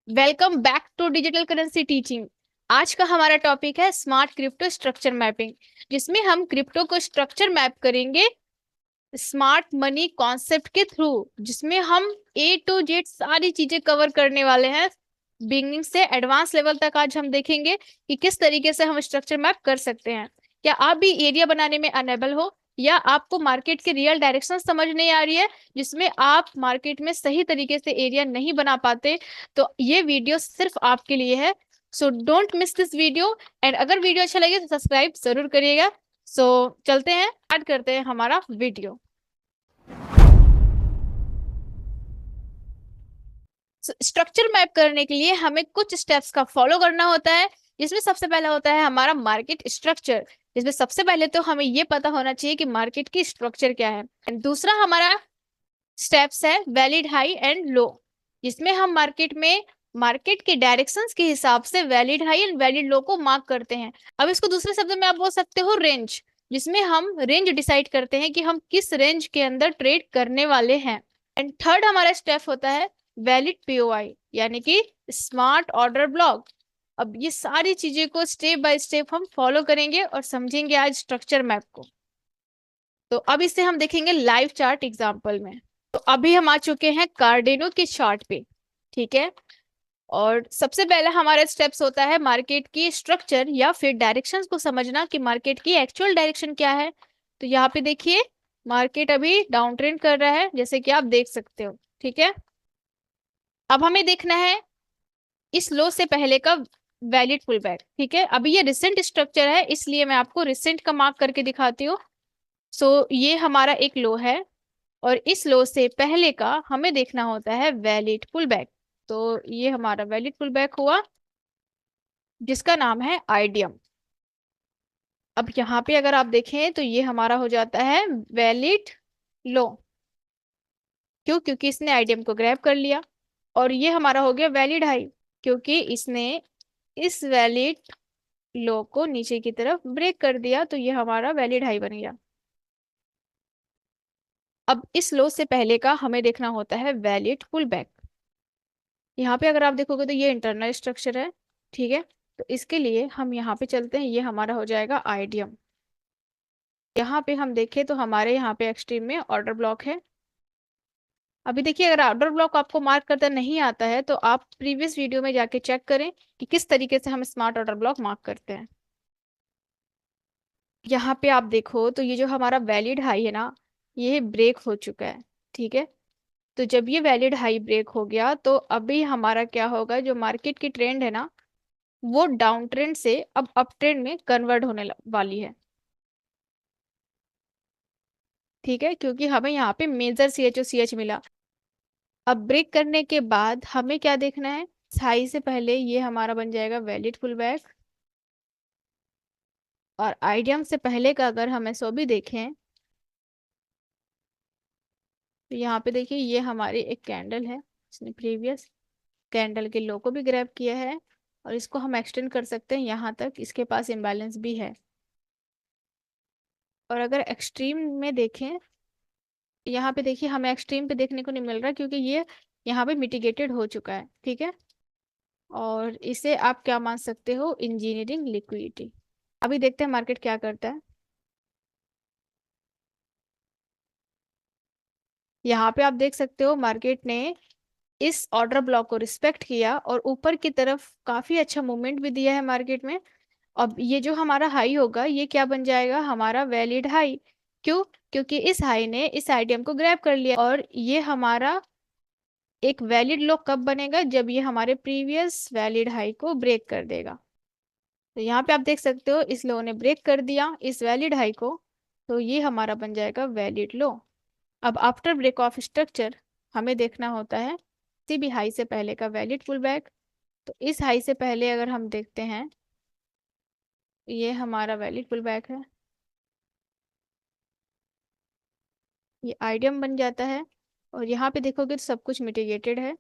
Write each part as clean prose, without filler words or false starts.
Welcome back to digital currency teaching. आज का हमारा टॉपिक है स्मार्ट क्रिप्टो स्ट्रक्चर मैपिंग, जिसमें हम क्रिप्टो को स्ट्रक्चर मैप करेंगे स्मार्ट मनी कॉन्सेप्ट के थ्रू, जिसमें हम ए टू जेड सारी चीजें कवर करने वाले हैं। बिगिनिंग से एडवांस लेवल तक आज हम देखेंगे कि किस तरीके से हम स्ट्रक्चर मैप कर सकते हैं। क्या आप भी एरिया बनाने में अनेबल हो, या आपको मार्केट की रियल डायरेक्शन समझ नहीं आ रही है, जिसमें आप मार्केट में सही तरीके से एरिया नहीं बना पाते, तो ये वीडियो सिर्फ आपके लिए है। So don't miss this video. And अगर वीडियो अच्छा लगे तो सब्सक्राइब जरूर करिएगा। सो चलते हैं, स्टार्ट करते हैं हमारा वीडियो। स्ट्रक्चर मैप करने के लिए हमें कुछ स्टेप्स का फॉलो करना होता है, जिसमें सबसे पहला होता है हमारा मार्केट स्ट्रक्चर। जिसमें सबसे पहले तो हमें ये पता होना चाहिए कि मार्केट की स्ट्रक्चर क्या है। एंड दूसरा हमारा स्टेप्स है वैलिड हाई एंड लो, जिसमें हम मार्केट के डायरेक्शंस के हिसाब से वैलिड हाई एंड वैलिड लो को मार्क करते हैं। अब इसको दूसरे शब्द में आप बोल सकते हो रेंज, जिसमें हम रेंज डिसाइड करते हैं कि हम किस रेंज के अंदर ट्रेड करने वाले हैं। एंड थर्ड हमारा स्टेप होता है वैलिड पीओआई, यानी कि स्मार्ट ऑर्डर ब्लॉक। अब ये सारी चीजें को स्टेप बाय स्टेप हम फॉलो करेंगे और समझेंगे आज स्ट्रक्चर मैप को। तो अब इसे हम देखेंगे लाइव चार्ट एग्जांपल में। तो अभी हम आ चुके हैं कार्डिनो के चार्ट पे, ठीक है। और सबसे पहला हमारा स्टेप्स होता है मार्केट की स्ट्रक्चर या फिर डायरेक्शंस को समझना कि मार्केट की एक्चुअल डायरेक्शन क्या है। तो यहाँ पे देखिए, मार्केट अभी डाउन ट्रेंड कर रहा है, जैसे कि आप देख सकते हो, ठीक है। अब हमें देखना है इस लो से पहले का वैलिड पुल बैक, ठीक है। अभी ये रिसेंट स्ट्रक्चर है, इसलिए मैं आपको रिसेंट का मार्क करके दिखाती हूँ। सो ये हमारा एक लो है, और इस लो से पहले का हमें देखना होता है वैलिड पुल बैक। तो ये हमारा वैलिड पुल बैक हुआ, जिसका नाम है आइडियम। अब यहाँ पे अगर आप देखें तो ये हमारा हो जाता है वैलिड लो। क्यों? क्योंकि इसने आइडियम को ग्रैब कर लिया। और ये हमारा हो गया वैलिड हाई, क्योंकि इसने इस वैलिड लो को नीचे की तरफ ब्रेक कर दिया, तो ये हमारा वैलिड हाई बन गया। अब इस लो से पहले का हमें देखना होता है वैलिड पुल बैक। यहाँ पे अगर आप देखोगे तो ये इंटरनल स्ट्रक्चर है, ठीक है। तो इसके लिए हम यहाँ पे चलते हैं, ये हमारा हो जाएगा आइडियम। यहाँ पे हम देखें तो हमारे यहाँ पे एक्सट्रीम में ऑर्डर ब्लॉक है। अभी देखिए, अगर ऑर्डर ब्लॉक आपको मार्क करता नहीं आता है तो आप प्रीवियस वीडियो में जाके चेक करें कि किस तरीके से हम स्मार्ट ऑर्डर ब्लॉक मार्क करते हैं। यहाँ पे आप देखो तो ये जो हमारा वैलिड हाई है ना, ये ब्रेक हो चुका है, ठीक है। तो जब ये वैलिड हाई ब्रेक हो गया तो अभी हमारा क्या होगा, जो मार्केट की ट्रेंड है ना, वो डाउन ट्रेंड से अब अप ट्रेंड में कन्वर्ट होने वाली है, ठीक है। क्योंकि हमें यहाँ पे मेजर CHOCH मिला। अब ब्रेक करने के बाद हमें क्या देखना है, हाई से पहले ये हमारा बन जाएगा वैलिड पुल बैक। और आइडियम से पहले का अगर हम एसओ भी देखें तो यहाँ पे देखिए, ये हमारी एक कैंडल है, इसने प्रीवियस कैंडल के लो को भी ग्रैब किया है। और इसको हम एक्सटेंड कर सकते हैं यहाँ तक, इसके पास इम्बैलेंस भी है। और अगर एक्सट्रीम में देखें, यहाँ पे देखिए हमें एक्सट्रीम पे देखने को नहीं मिल रहा, क्योंकि ये यहाँ पे मिटिगेटेड हो चुका है, ठीक है। और इसे आप क्या मान सकते हो, इंजीनियरिंग लिक्विडिटी। अभी देखते हैं मार्केट क्या करता है। यहाँ पे आप देख सकते हो मार्केट ने इस ऑर्डर ब्लॉक को रिस्पेक्ट किया और ऊपर की तरफ काफी अच्छा मूवमेंट भी दिया है मार्केट में। अब ये जो हमारा हाई होगा, ये क्या बन जाएगा, हमारा वैलिड हाई। क्यों? क्योंकि इस हाई ने इस आइडियम को ग्रैब कर लिया, और ये हमारा एक वैलिड लो कब बनेगा, जब ये हमारे प्रीवियस वैलिड हाई को ब्रेक कर देगा। तो यहाँ पे आप देख सकते हो इस लो ने ब्रेक कर दिया इस वैलिड हाई को, तो ये हमारा बन जाएगा वैलिड लो। अब आफ्टर ब्रेक ऑफ स्ट्रक्चर हमें देखना होता है किसी भी हाई से पहले का वैलिड पुल बैक। तो इस हाई से पहले अगर हम देखते हैं, ये हमारा वैलिड पुल बैक है, ये आइडियम बन जाता है। और यहाँ पे देखोगे तो सब कुछ मिटिगेटेड है,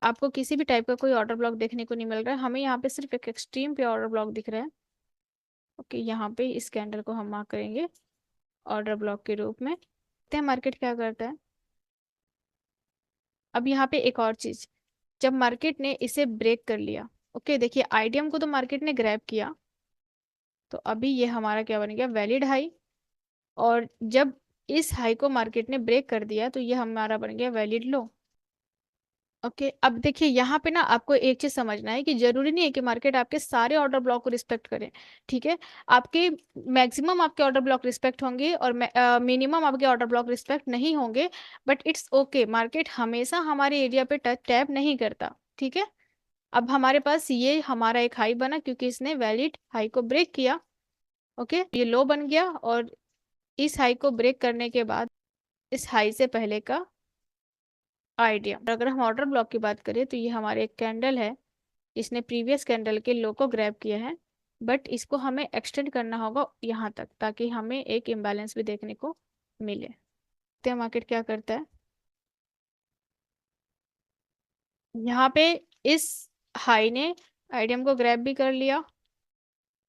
आपको किसी भी टाइप का कोई ऑर्डर ब्लॉक देखने को नहीं मिल रहा है। हमें यहाँ पे सिर्फ एक एक्सट्रीम पे ऑर्डर ब्लॉक दिख रहा है। ओके, यहाँ पे इस कैंडल को हम मार्क करेंगे ऑर्डर ब्लॉक के रूप में। देखते हैं मार्केट क्या करता है। अब यहाँ पे एक और चीज, जब मार्केट ने इसे ब्रेक कर लिया, ओके देखिए आईडियम को तो मार्केट ने ग्रैब किया, तो अभी ये हमारा क्या बन गया, वैलिड हाई। और जब इस हाई को मार्केट ने ब्रेक कर दिया तो ये हमारा बन गया वैलिड लो। ओके अब देखिए यहाँ पे ना आपको एक चीज समझना है कि जरूरी नहीं है कि मार्केट आपके सारे ऑर्डर ब्लॉक को रिस्पेक्ट करे। ठीक है, आपके मैक्सिमम आपके ऑर्डर ब्लॉक रिस्पेक्ट होंगे और मिनिमम आपके ऑर्डर ब्लॉक रिस्पेक्ट नहीं होंगे। बट इट्स ओके, मार्केट हमेशा हमारे एरिया पे टैप नहीं करता। ठीक है, अब हमारे पास ये हमारा एक हाई बना क्योंकि इसने वैलिड हाई को ब्रेक किया। ओके ये लो बन गया, और इस हाई को ब्रेक करने के बाद इस हाई से पहले का आइडिया, अगर हम ऑर्डर ब्लॉक की बात करें तो ये हमारे एक कैंडल है, इसने प्रीवियस कैंडल के लो को ग्रैब किया है। बट इसको हमें एक्सटेंड करना होगा यहाँ तक ताकि हमें एक इम्बैलेंस भी देखने को मिले। तो मार्केट क्या करता है, यहाँ पे इस हाई ने आइडियम को ग्रैब भी कर लिया,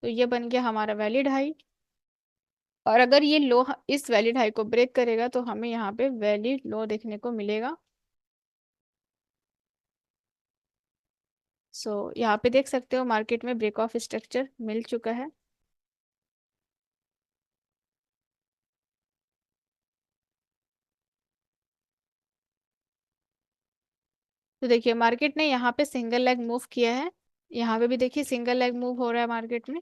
तो ये बन गया हमारा वैलिड हाई। और अगर ये लो इस वैलिड हाई को ब्रेक करेगा तो हमें यहाँ पे वैलिड लो देखने को मिलेगा। सो यहाँ पे देख सकते हो मार्केट में ब्रेक ऑफ स्ट्रक्चर मिल चुका है। तो देखिए मार्केट ने यहाँ पे सिंगल लेग मूव किया है, यहाँ पे भी देखिए सिंगल लेग मूव हो रहा है मार्केट में।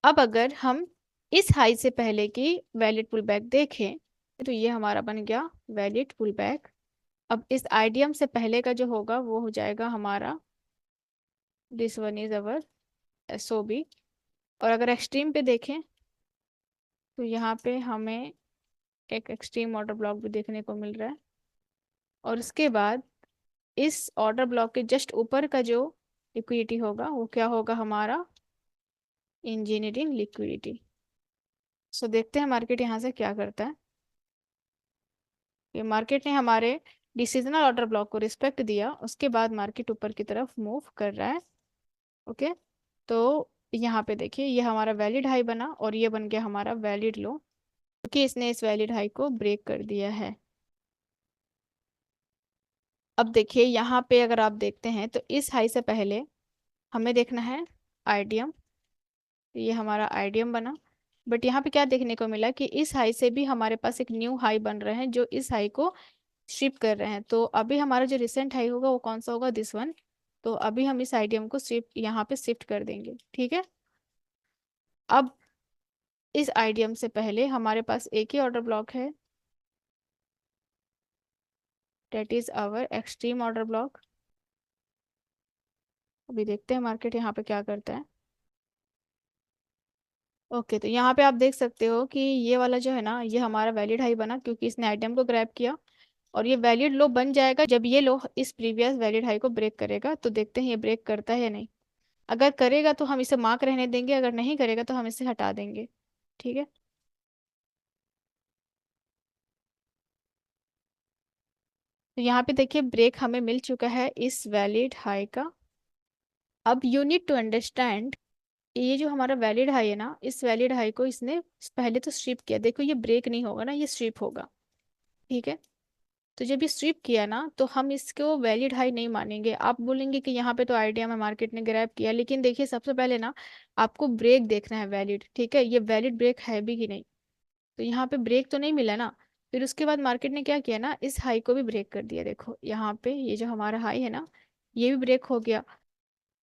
अब अगर हम इस हाई से पहले की वैलिड पुल बैक देखें तो ये हमारा बन गया वैलिड पुल बैक। अब इस आइडियम से पहले का जो होगा वो हो जाएगा हमारा, this one is our SOB. और अगर एक्सट्रीम पे देखें तो यहाँ पे हमें एक एक्सट्रीम ऑर्डर ब्लॉक भी देखने को मिल रहा है। और उसके बाद इस ऑर्डर ब्लॉक के जस्ट ऊपर का जो लिक्विडिटी होगा वो क्या होगा, हमारा इंजीनियरिंग लिक्विडिटी। सो देखते हैं मार्केट यहाँ से क्या करता है। ये मार्केट ने हमारे डिसीजनल ऑर्डर ब्लॉक को रिस्पेक्ट दिया, उसके बाद मार्केट ऊपर की तरफ मूव कर रहा है। ओके तो यहाँ पे देखिए ये हमारा वैलिड हाई बना और ये बन गया हमारा वैलिड लो, क्योंकि इसने इस वैलिड हाई को ब्रेक कर दिया है। अब देखिए यहाँ पे अगर आप देखते हैं तो इस हाई से पहले हमें देखना है आईडियम, ये हमारा आईडियम बना। बट यहाँ पे क्या देखने को मिला कि इस हाई से भी हमारे पास एक न्यू हाई बन रहे हैं जो इस हाई को शिफ्ट कर रहे हैं। तो अभी हमारा जो रिसेंट हाई होगा वो कौन सा होगा, दिस वन। तो अभी हम इस आइडियम को शिफ्ट यहाँ पे शिफ्ट कर देंगे। ठीक है, अब इस आइडियम से पहले हमारे पास एक ही ऑर्डर ब्लॉक है, that is our extreme order block. अभी देखते हैं मार्केट यहाँ पे क्या करता है। ओके तो यहाँ पे आप देख सकते हो कि ये वाला जो है ना ये हमारा वैलिड हाई बना क्योंकि इसने आइटम को ग्रैब किया। और ये वैलिड लो बन जाएगा जब ये लो इस प्रीवियस वैलिड हाई को ब्रेक करेगा। तो देखते हैं ये ब्रेक करता है या नहीं। अगर करेगा तो हम इसे मार्क रहने देंगे, अगर नहीं करेगा तो हम इसे हटा देंगे। ठीक है, तो यहाँ पे देखिए ब्रेक हमें मिल चुका है इस वैलिड हाई का। अब यू नीड टू अंडरस्टैंड, ये जो हमारा वैलिड हाई है ना इस वैलिड हाई को इसने पहले तो स्ट्रिप किया, देखो ये ब्रेक नहीं होगा ना, ये स्ट्रिप होगा। ठीक है, तो जब ये स्ट्रिप किया ना तो हम इसको वैलिड हाई नहीं मानेंगे। आप बोलेंगे कि यहाँ पे तो आइडिया में मार्केट ने ग्रैब किया, लेकिन देखिए सबसे पहले ना आपको ब्रेक देखना है वैलिड। ठीक है, ये वैलिड ब्रेक है भी कि नहीं। तो यहाँ पे ब्रेक तो नहीं मिला ना, फिर उसके बाद मार्केट ने क्या किया ना इस हाई को भी ब्रेक कर दिया। देखो यहाँ पे ये जो हमारा हाई है ना ये भी ब्रेक हो गया।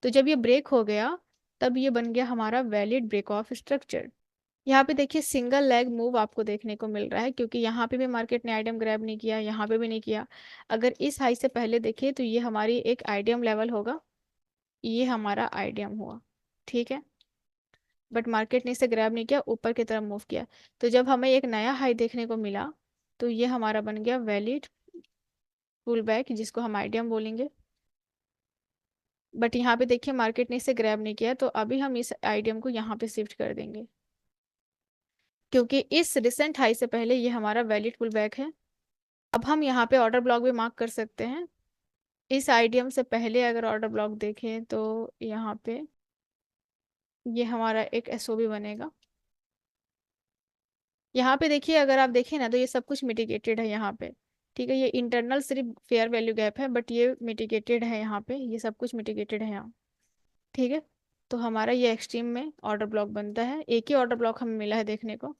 तो जब ये ब्रेक हो गया तब ये बन गया हमारा वैलिड ब्रेक ऑफ स्ट्रक्चर। यहाँ पे देखिए सिंगल लेग मूव आपको देखने को मिल रहा है क्योंकि यहाँ पे भी मार्केट ने आइडियम ग्रैब नहीं किया, यहाँ पे भी नहीं किया। अगर इस हाई से पहले देखिए तो ये हमारी एक आइडियम लेवल होगा, ये हमारा आइडियम हुआ। ठीक है, बट मार्केट ने इसे ग्रैब नहीं किया, ऊपर की तरफ मूव किया। तो जब हमें एक नया हाई देखने को मिला तो ये हमारा बन गया वैलिड पुल बैक जिसको हम आइडियम बोलेंगे। बट यहाँ पे देखिए मार्केट ने इसे ग्रैब नहीं किया, तो अभी हम इस आइडियम को यहाँ पे शिफ्ट कर देंगे क्योंकि इस रिसेंट हाई से पहले ये हमारा वैलिड पुल बैक है। अब हम यहाँ पे ऑर्डर ब्लॉक भी मार्क कर सकते हैं। इस आइडियम से पहले अगर ऑर्डर ब्लॉक देखें तो यहाँ पे ये हमारा एक एसओबी बनेगा। यहाँ पे देखिए, अगर आप देखें ना तो ये सब कुछ मिटिगेटेड है यहाँ पे। ठीक है, ये इंटरनल सिर्फ फेयर वैल्यू गैप है, बट ये मिटिगेटेड है यहाँ पे, ये सब कुछ मिटिगेटेड है यहाँ। ठीक है, तो हमारा ये एक्सट्रीम में ऑर्डर ब्लॉक बनता है, एक ही ऑर्डर ब्लॉक हमें मिला है देखने को।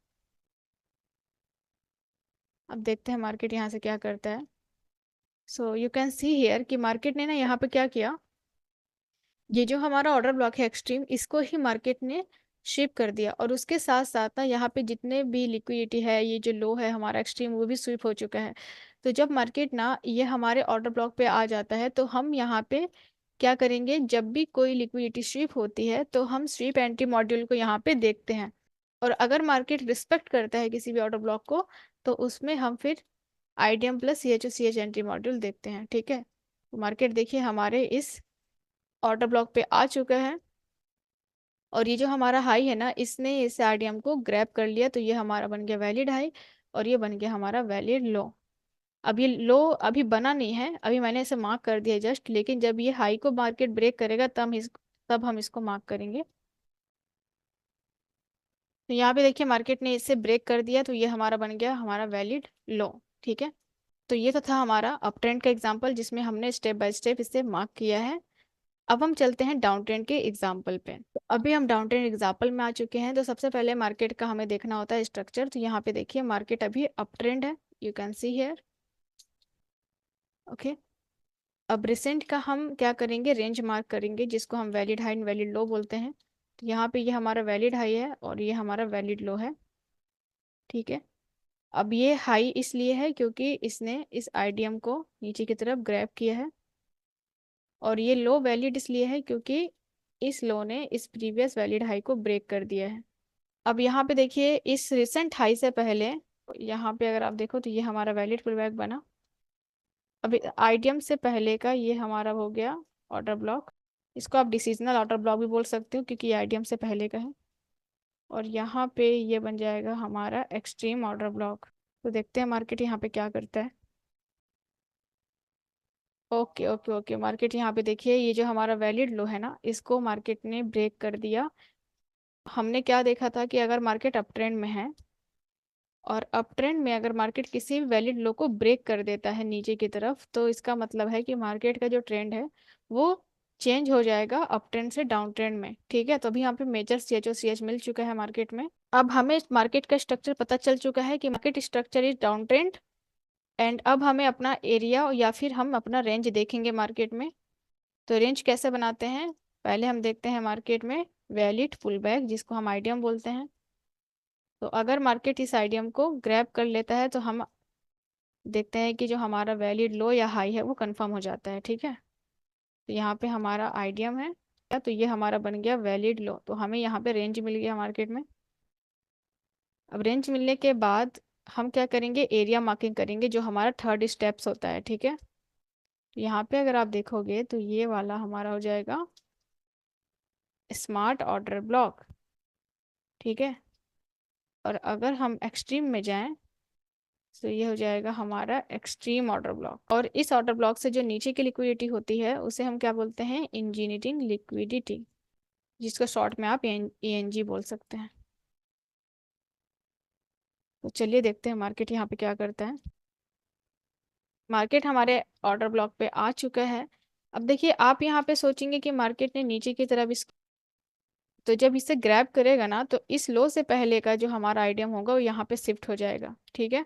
अब देखते हैं मार्केट यहाँ से क्या करता है। So you can see here कि मार्केट ने ना यहाँ पे क्या किया, ये जो हमारा ऑर्डर ब्लॉक है एक्सट्रीम, इसको ही मार्केट ने शिप कर दिया, और उसके साथ साथ ना यहाँ पे जितने भी लिक्विडिटी है, ये जो लो है हमारा एक्सट्रीम, वो भी स्विप हो चुका है। तो जब मार्केट ना ये हमारे ऑर्डर ब्लॉक पे आ जाता है, तो हम यहाँ पे क्या करेंगे, जब भी कोई लिक्विडिटी स्वीप होती है तो हम स्वीप एंटी मॉड्यूल को यहाँ पे देखते हैं, और अगर मार्केट रिस्पेक्ट करता है किसी भी ऑर्डर ब्लॉक को, तो उसमें हम फिर IDM plus CHO CH anti module देखते हैं। ठीक है, तो मार्केट देखिए हमारे इस ऑर्डर ब्लॉक पे आ चुका है, और ये जो हमारा हाई है ना, इसने इस आरडीएम को ग्रैब कर लिया, तो ये हमारा बन गया वैलिड हाई, और ये बन गया हमारा वैलिड लो। अब ये लो अभी बना नहीं है, अभी मैंने इसे मार्क कर दिया जस्ट, लेकिन जब ये हाई को मार्केट ब्रेक करेगा तब हम इसको मार्क करेंगे। तो यहाँ पे देखिए मार्केट ने इसे ब्रेक कर दिया, तो ये हमारा बन गया हमारा वैलिड लो। ठीक है, तो ये तो था हमारा अप ट्रेंड का एग्जाम्पल, जिसमें हमने स्टेप बाय स्टेप इसे मार्क किया है। अब हम चलते हैं डाउन ट्रेंड के एग्जाम्पल पे। तो अभी हम डाउन ट्रेंड एग्जाम्पल में आ चुके हैं, तो सबसे पहले मार्केट का हमें देखना होता है स्ट्रक्चर। तो यहाँ पे देखिए मार्केट अभी अप ट्रेंड है, you can see here. Okay, अब रिसेंट का हम क्या करेंगे, रेंज मार्क करेंगे, जिसको हम वैलिड हाई एंड वैलिड लो बोलते हैं। तो यहाँ पे ये हमारा वैलिड हाई है, और ये हमारा वैलिड लो है। ठीक है, अब ये हाई इसलिए है क्योंकि इसने इस आईडीएम को नीचे की तरफ ग्रैब किया है, और ये लो वैलिड इसलिए है क्योंकि इस लो ने इस प्रीवियस वैलिड हाई को ब्रेक कर दिया है। अब यहाँ पे देखिए इस रिसेंट हाई से पहले, यहाँ पे अगर आप देखो तो ये हमारा वैलिड पुलबैक बना। अभी आईडीएम से पहले का ये हमारा हो गया ऑर्डर ब्लॉक, इसको आप डिसीजनल ऑर्डर ब्लॉक भी बोल सकते हो क्योंकि ये आईडीएम से पहले का है, और यहाँ पे ये बन जाएगा हमारा एक्सट्रीम ऑर्डर ब्लॉक। तो देखते हैं मार्केट यहाँ पे क्या करता है। ओके ओके ओके, मार्केट यहाँ पे देखिए ये जो हमारा वैलिड लो है ना, इसको मार्केट ने ब्रेक कर दिया। हमने क्या देखा था कि अगर मार्केट अप ट्रेंड में है, और अप ट्रेंड में अगर मार्केट किसी भी वैलिड लो को ब्रेक कर देता है नीचे की तरफ, तो इसका मतलब है कि मार्केट का जो ट्रेंड है वो चेंज हो जाएगा अप ट्रेंड से डाउन ट्रेंड में। ठीक है, तो अभी यहाँ पे मेजर CHO CH मिल चुका है मार्केट में। अब हमें मार्केट का स्ट्रक्चर पता चल चुका है कि market structure is down trend, and अब हमें अपना एरिया या फिर हम अपना रेंज देखेंगे मार्केट में। तो रेंज कैसे बनाते हैं, पहले हम देखते हैं मार्केट में वैलिड पुल बैक, जिसको हम आइडियम बोलते हैं। तो अगर मार्केट इस आइडियम को ग्रैब कर लेता है, तो हम देखते हैं कि जो हमारा वैलिड लो या हाई है वो कंफर्म हो जाता है। ठीक है, तो यहाँ पे हमारा आइडियम है, तो ये हमारा बन गया वैलिड लो, तो हमें यहाँ पे रेंज मिल गया मार्केट में। अब रेंज मिलने के बाद हम क्या करेंगे, एरिया मार्किंग करेंगे, जो हमारा थर्ड स्टेप्स होता है। ठीक है, तो यहाँ पे अगर आप देखोगे तो ये वाला हमारा हो जाएगा स्मार्ट ऑर्डर ब्लॉक। ठीक है, और अगर हम एक्सट्रीम में जाएं तो ये हो जाएगा हमारा एक्सट्रीम ऑर्डर ब्लॉक, और इस ऑर्डर ब्लॉक से जो नीचे की लिक्विडिटी होती है उसे हम क्या बोलते हैं, इंजीनियरिंग लिक्विडिटी, जिसको शॉर्ट में आप ENG बोल सकते हैं। तो चलिए देखते हैं मार्केट यहाँ पे क्या करता है। मार्केट हमारे ऑर्डर ब्लॉक पे आ चुका है। अब देखिए आप यहाँ पे सोचेंगे कि मार्केट ने नीचे की तरफ इस, तो जब इसे ग्रैब करेगा ना, तो इस लो से पहले का जो हमारा आइडियम होगा वो यहाँ पे शिफ्ट हो जाएगा। ठीक है,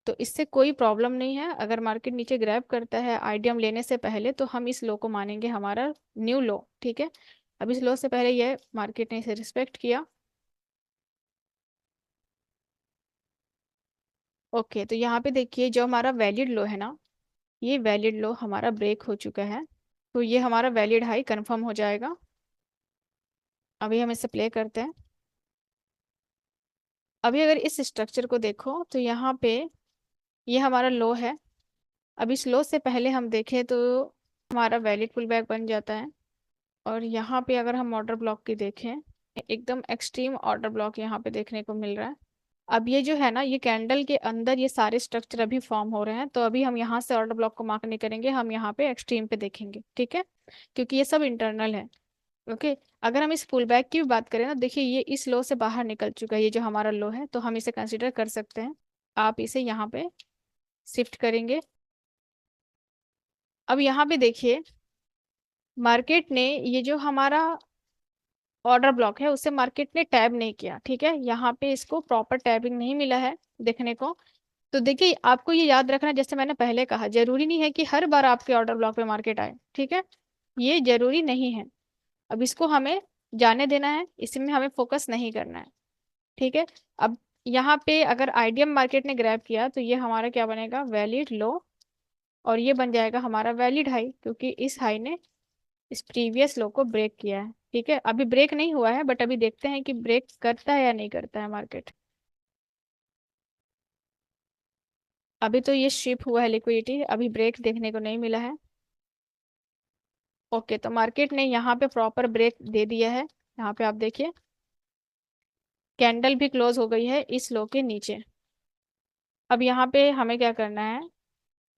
तो इससे कोई प्रॉब्लम नहीं है, अगर मार्केट नीचे ग्रैब करता है आइडियम लेने से पहले, तो हम इस लो को मानेंगे हमारा न्यू लो। ठीक है, अब इस लो से पहले ये मार्केट ने इसे रिस्पेक्ट किया। ओके, तो यहाँ पे देखिए जो हमारा वैलिड लो है ना, ये वैलिड लो हमारा ब्रेक हो चुका है, तो ये हमारा वैलिड हाई कंफर्म हो जाएगा। अभी हम इसे प्ले करते हैं। अभी अगर इस स्ट्रक्चर को देखो तो यहाँ पे ये हमारा लो है। अब इस लो से पहले हम देखें तो हमारा वैलिड पुल बैक बन जाता है, और यहाँ पे अगर हम ऑर्डर ब्लॉक की देखें, एकदम एक्सट्रीम ऑर्डर ब्लॉक यहाँ पे देखने को मिल रहा है। अब ये जो है ना, ये कैंडल के अंदर ये सारे स्ट्रक्चर अभी फॉर्म हो रहे हैं, तो अभी हम यहाँ से ऑर्डर ब्लॉक को मार्क नहीं करेंगे, हम यहाँ पे एक्सट्रीम पे देखेंगे। ठीक है, क्योंकि ये सब इंटरनल है। ओके। अगर हम इस पुल बैक की भी बात करें ना, देखिए ये इस लो से बाहर निकल चुका है, ये जो हमारा लो है, तो हम इसे कंसिडर कर सकते हैं। आप इसे यहाँ पे शिफ्ट करेंगे। अब यहाँ पे देखिए मार्केट ने ये जो हमारा ऑर्डर ब्लॉक है उसे मार्केट ने टैब नहीं किया, ठीक है, यहाँ पे इसको प्रॉपर टैबिंग नहीं मिला है देखने को। तो देखिए आपको ये याद रखना, जैसे मैंने पहले कहा, जरूरी नहीं है कि हर बार आपके ऑर्डर ब्लॉक पे मार्केट आए, ठीक है, ये जरूरी नहीं है। अब इसको हमें जाने देना है, इसमें हमें फोकस नहीं करना है, ठीक है। अब यहाँ पे अगर आईडीएम मार्केट ने ग्रैब किया तो ये हमारा क्या बनेगा, वैलिड लो, और ये बन जाएगा हमारा वैलिड हाई, क्योंकि इस हाई ने इस प्रीवियस लो को ब्रेक किया है, ठीक है। अभी ब्रेक नहीं हुआ है, बट अभी देखते हैं कि ब्रेक करता है या नहीं करता है मार्केट। अभी तो ये शिप हुआ है लिक्विडिटी, अभी ब्रेक देखने को नहीं मिला है। ओके, तो मार्केट ने यहाँ पे प्रॉपर ब्रेक दे दिया है। यहाँ पे आप देखिए कैंडल भी क्लोज हो गई है इस लो के नीचे। अब यहाँ पे हमें क्या करना है,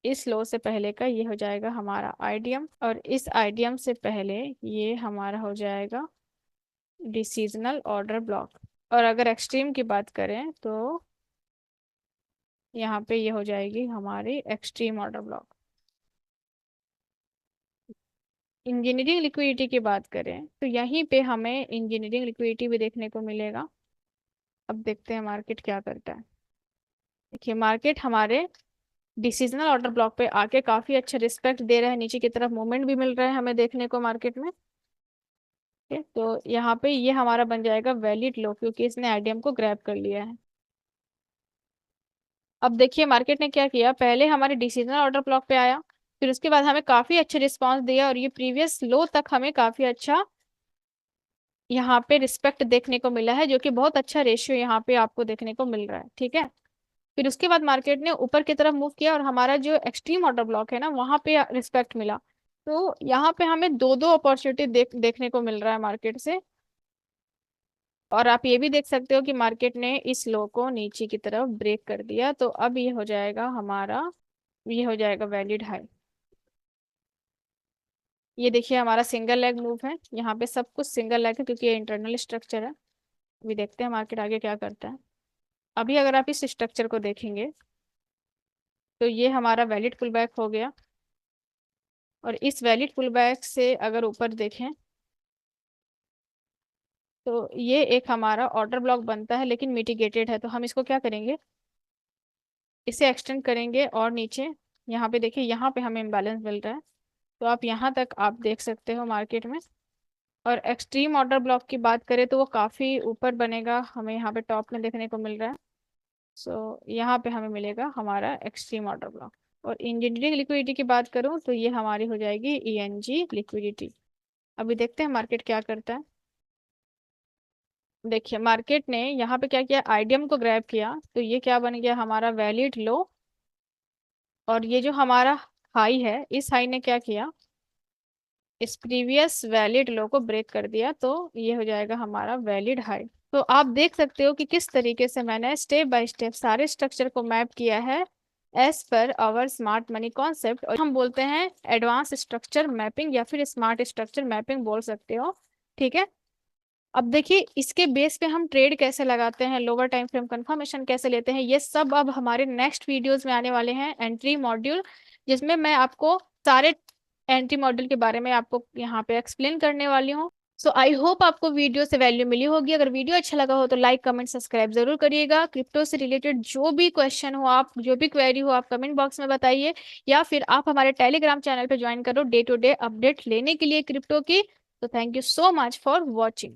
इस लो से पहले का ये हो जाएगा हमारा आईडीएम, और इस आईडीएम से पहले ये हमारा हो जाएगा डिसीजनल ऑर्डर ब्लॉक। और अगर एक्सट्रीम की बात करें तो यहाँ पे ये हो जाएगी हमारी extreme order block. Engineering liquidity की बात करें तो यहीं पे हमें इंजीनियरिंग लिक्विडिटी भी देखने को मिलेगा। अब देखते हैं मार्केट क्या करता है। देखिए मार्केट हमारे डिसीजनल ऑर्डर ब्लॉक पे आके काफी अच्छा रिस्पेक्ट दे रहा है, नीचे की तरफ मूवमेंट भी मिल रहा है हमें देखने को मार्केट में। ठीक है, तो यहाँ पे ये हमारा बन जाएगा वैलिड लो, क्योंकि इसने आईडीएम को ग्रैब कर लिया है। अब देखिए मार्केट ने क्या किया, पहले हमारे डिसीजनल ऑर्डर ब्लॉक पे आया, फिर उसके बाद हमें काफी अच्छा रिस्पांस दिया, और ये प्रीवियस लो तक हमें काफी अच्छा यहाँ पे रिस्पेक्ट देखने को मिला है, जो कि बहुत अच्छा रेशियो यहाँ पे आपको देखने को मिल रहा है, ठीक है। फिर उसके बाद मार्केट ने ऊपर की तरफ मूव किया, और हमारा जो एक्सट्रीम ऑर्डर ब्लॉक है ना, वहां पे रिस्पेक्ट मिला। तो यहाँ पे हमें दो दो अपॉर्चुनिटी देखने को मिल रहा है मार्केट से। और आप ये भी देख सकते हो कि मार्केट ने इस लो को नीचे की तरफ ब्रेक कर दिया, तो अब ये हो जाएगा हमारा, ये हो जाएगा वैलिड हाई। ये देखिए हमारा सिंगल लेग मूव है, यहाँ पे सब कुछ सिंगल लेग है क्योंकि ये इंटरनल स्ट्रक्चर है। अभी देखते हैं मार्केट आगे क्या करता है। अभी अगर आप इस स्ट्रक्चर को देखेंगे तो ये हमारा वैलिड पुल बैक हो गया, और इस वैलिड पुल बैक से अगर ऊपर देखें तो ये एक हमारा ऑर्डर ब्लॉक बनता है, लेकिन मिटिगेटेड है, तो हम इसको क्या करेंगे, इसे एक्सटेंड करेंगे और नीचे यहाँ पे देखिए, यहाँ पे हमें इम्बैलेंस मिल रहा है, तो आप यहाँ तक आप देख सकते हो मार्केट में। और एक्सट्रीम ऑर्डर ब्लॉक की बात करें तो वो काफ़ी ऊपर बनेगा, हमें यहाँ पे टॉप में देखने को मिल रहा है। सो यहाँ पे हमें मिलेगा हमारा एक्सट्रीम ऑर्डर ब्लॉक। और इंजीनियरिंग लिक्विडिटी की बात करूँ तो ये हमारी हो जाएगी ईएनजी लिक्विडिटी। अभी देखते हैं मार्केट क्या करता है। देखिए मार्केट ने यहाँ पे क्या किया, आईडीएम को ग्रैब किया, तो ये क्या बन गया हमारा वैलिड लो, और ये जो हमारा हाई है, इस हाई ने क्या किया, इस प्रीवियस वैलिड लो को ब्रेक कर दिया, तो ये हो जाएगा हमारा वैलिड हाई। तो आप देख सकते हो कि किस तरीके से मैंने स्टेप बाय स्टेप सारे स्ट्रक्चर को मैप किया है as per hour smart money concept, और हम बोलते हैं एडवांस स्ट्रक्चर मैपिंग या फिर स्मार्ट स्ट्रक्चर मैपिंग बोल सकते हो, ठीक है। अब देखिए इसके बेस पे हम ट्रेड कैसे लगाते हैं, लोअर टाइम फ्रेम कंफर्मेशन कैसे लेते हैं, ये सब अब हमारे नेक्स्ट वीडियोस में आने वाले हैं, एंट्री मॉड्यूल, जिसमें मैं आपको सारे एंट्री मॉड्यूल के बारे में आपको यहाँ पे एक्सप्लेन करने वाली हूँ। सो आई होप आपको वीडियो से वैल्यू मिली होगी। अगर वीडियो अच्छा लगा हो तो लाइक कमेंट सब्सक्राइब जरूर करिएगा। क्रिप्टो से रिलेटेड जो भी क्वेश्चन हो, आप जो भी क्वेरी हो, आप कमेंट बॉक्स में बताइए, या फिर आप हमारे टेलीग्राम चैनल पे ज्वाइन करो डे टू डे अपडेट लेने के लिए क्रिप्टो की। तो thank you so much for watching.